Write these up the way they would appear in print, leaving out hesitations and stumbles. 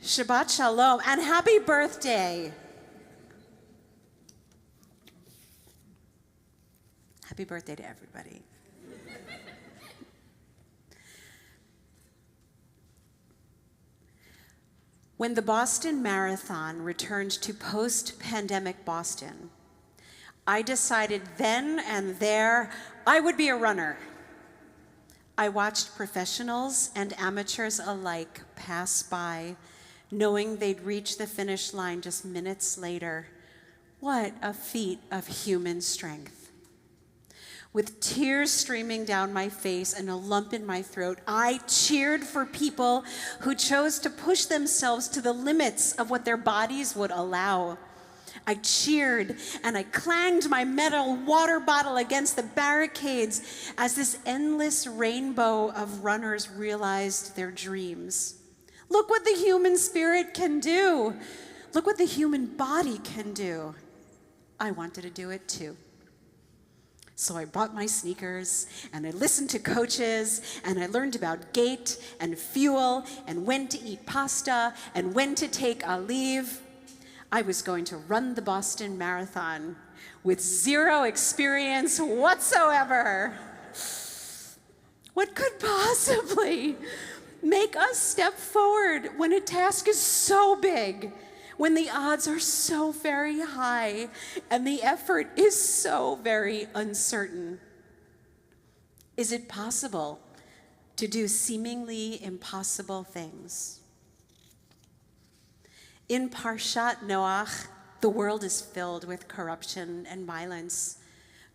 Shabbat Shalom and happy birthday. Happy birthday to everybody. When the Boston Marathon returned to post-pandemic Boston, I decided then and there I would be a runner. I watched professionals and amateurs alike pass by, knowing they'd reach the finish line just minutes later. What a feat of human strength. With tears streaming down my face and a lump in my throat, I cheered for people who chose to push themselves to the limits of what their bodies would allow. I cheered and I clanged my metal water bottle against the barricades as this endless rainbow of runners realized their dreams. Look what the human spirit can do. Look what the human body can do. I wanted to do it too. So I bought my sneakers and I listened to coaches and I learned about gait and fuel and when to eat pasta and when to take a leave. I was going to run the Boston Marathon with zero experience whatsoever. What could possibly make us step forward when a task is so big, when the odds are so very high and the effort is so very uncertain? Is it possible to do seemingly impossible things? In Parshat Noach, the world is filled with corruption and violence.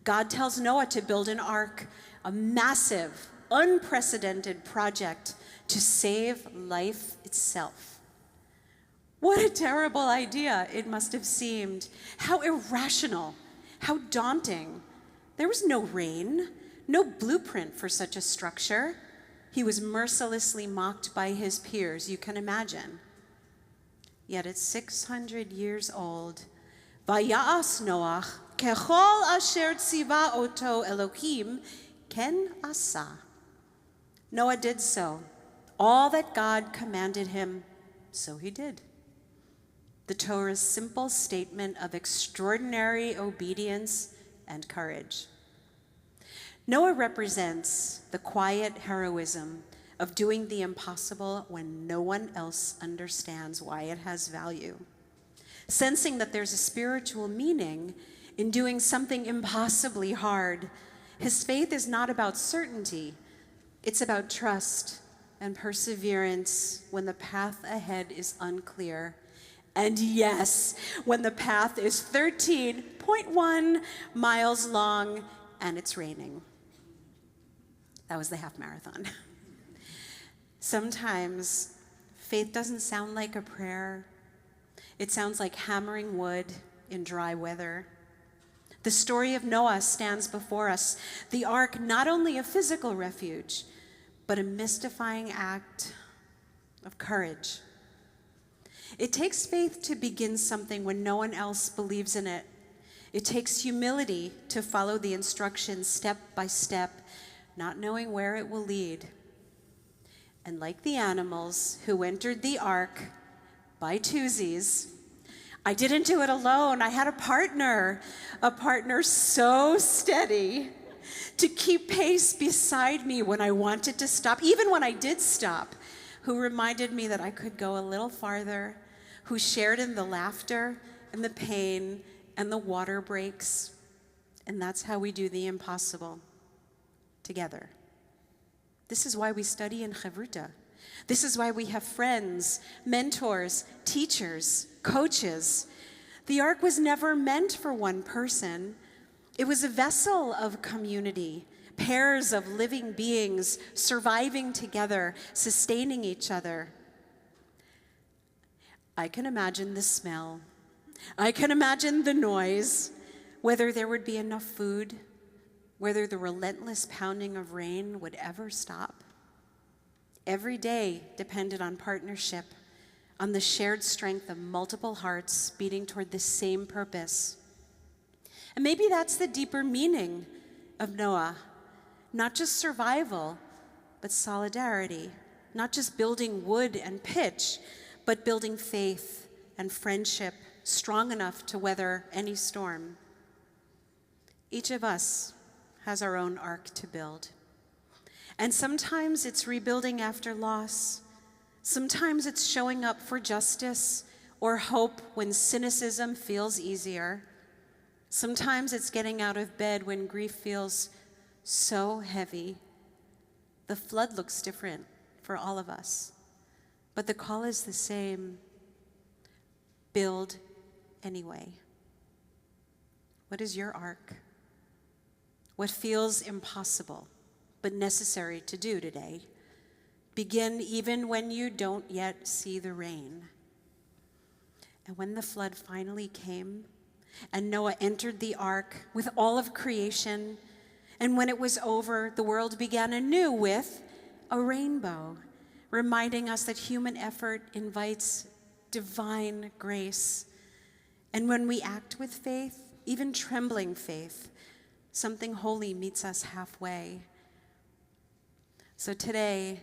God tells Noah to build an ark, a massive, unprecedented project to save life itself. What a terrible idea it must have seemed. How irrational, how daunting. There was no rain, no blueprint for such a structure. He was mercilessly mocked by his peers, you can imagine. Yet at 600 years old, Vaya'as Noach, kechol asher tziva oto Elohim, ken asa. Noah did so. All that God commanded him, so he did. The Torah's simple statement of extraordinary obedience and courage. Noah represents the quiet heroism of doing the impossible when no one else understands why it has value. Sensing that there's a spiritual meaning in doing something impossibly hard. His faith is not about certainty. It's about trust and perseverance when the path ahead is unclear. And yes, when the path is 13.1 miles long and it's raining. That was the half marathon. Sometimes faith doesn't sound like a prayer. It sounds like hammering wood in dry weather. The story of Noah stands before us, the ark not only a physical refuge, but a mystifying act of courage. It takes faith to begin something when no one else believes in it. It takes humility to follow the instructions step by step, not knowing where it will lead. And like the animals who entered the ark by twosies, I didn't do it alone. I had a partner so steady to keep pace beside me when I wanted to stop, even when I did stop, who reminded me that I could go a little farther, who shared in the laughter and the pain and the water breaks. And that's how we do the impossible together. This is why we study in Chavruta. This is why we have friends, mentors, teachers, coaches. The ark was never meant for one person. It was a vessel of community, pairs of living beings surviving together, sustaining each other. I can imagine the smell. I can imagine the noise, whether there would be enough food, whether the relentless pounding of rain would ever stop. Every day depended on partnership, on the shared strength of multiple hearts beating toward the same purpose. And maybe that's the deeper meaning of Noah. Not just survival, but solidarity. Not just building wood and pitch, but building faith and friendship strong enough to weather any storm. Each of us has our own ark to build. And sometimes it's rebuilding after loss. Sometimes it's showing up for justice or hope when cynicism feels easier. Sometimes it's getting out of bed when grief feels so heavy. The flood looks different for all of us, but the call is the same. Build anyway. What is your ark? What feels impossible but necessary to do today? Begin even when you don't yet see the rain. And when the flood finally came, and Noah entered the ark with all of creation, and when it was over, the world began anew with a rainbow, reminding us that human effort invites divine grace. And when we act with faith, even trembling faith, something holy meets us halfway. So today,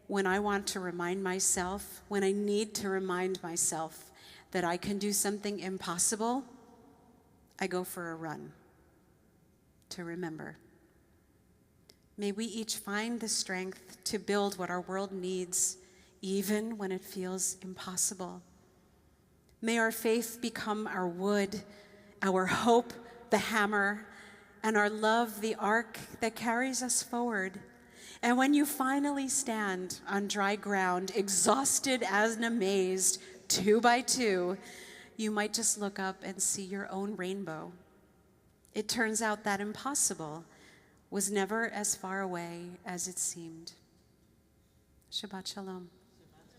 when I want to remind myself, when I need to remind myself that I can do something impossible, I go for a run to remember. May we each find the strength to build what our world needs, even when it feels impossible. May our faith become our wood, our hope, the hammer, and our love, the ark that carries us forward. And when you finally stand on dry ground, exhausted and amazed, 2 by 2, you might just look up and see your own rainbow. It turns out that impossible was never as far away as it seemed. Shabbat shalom.